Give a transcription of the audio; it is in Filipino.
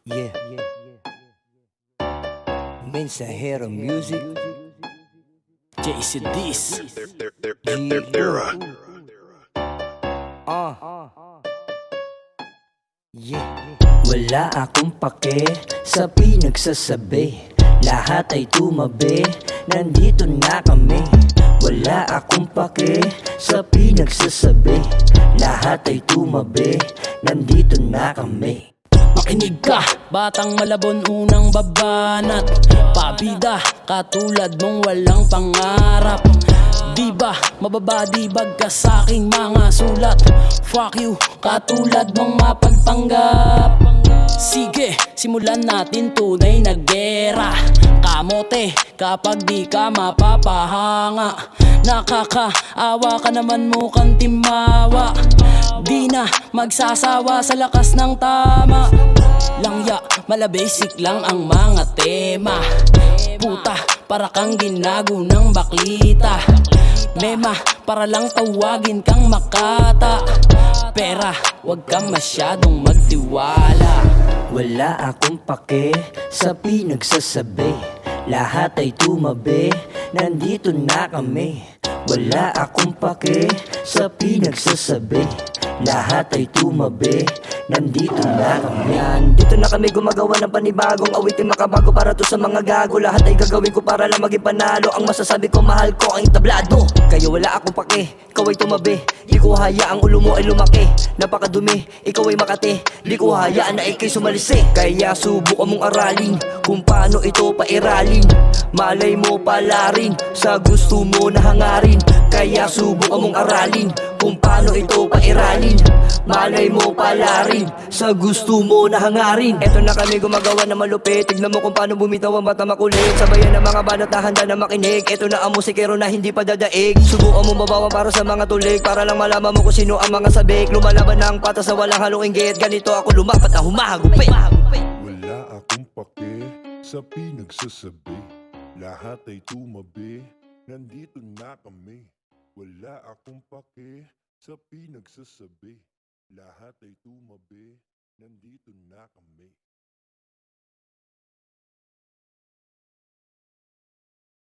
Yeah, Mensahero Music, JC Dis. G-O. Yeah. Wala akong pake sa pinagsasabi, lahat ay tumabi, nandito na kami. Wala akong pake sa pinagsasabi, lahat ay tumabi, nandito na kami. Makinig ka, batang malabon unang babanat. Pabida, katulad mong walang pangarap. Di ba, mababadibag ka sa aking mga sulat. Fuck you, katulad mong mapagpanggap. Sige, simulan natin tunay na gera. Kamote, kapag di ka mapapahanga. Nakakaawa ka naman mukhang timawa. Di na magsasawa sa lakas ng tama. Langya, malabasic lang ang mga tema. Puta, para kang ginago ng baklita. Mema, para lang tawagin kang makata. Pera, wag kang masyadong magtiwala. Wala akong pake sa pinagsasabi, lahat ay tumabi, nandito na kami. Wala akong pake sa pinagsasabi, lahat ay tumabi, nandito na kami. Dito na kami gumagawa ng panibagong awitin makabago para to sa mga gago. Lahat ay gagawin ko para lang maging panalo. Ang masasabi ko, mahal ko ang tablado. Kaya wala akong pake, ikaw ay tumabi. Di ko hayaang ulo mo ay lumaki. Napakadumi, ikaw ay makati. Di ko hayaan na ikay sumalisi. Kaya subukan mong aralin kung paano ito pairalin. Malay mo pala rin sa gusto mo na hangarin. Kaya subukan mong aralin kung paano ito pairalin. Malay mo pala rin sa gusto mo na hangarin. Eto na kami gumagawa na malupit, tignan mo kung paano bumitaw ang bata makulit. Sabayan ng mga banat na handa na makinig. Eto na ang musikero na hindi pa dadaig. Subukan mo mabawan para sa mga tulig, para lang malaman mo kung sino ang mga sabik. Lumalaban ng patas na walang halong inggit. Ganito ako lumapat na humahagupit. Wala akong pake sa pinagsasabi, lahat ay tumabi, nandito na kami. Wala akong pake sa pinagsasabi, lahat ay tumabi, nandito na kami.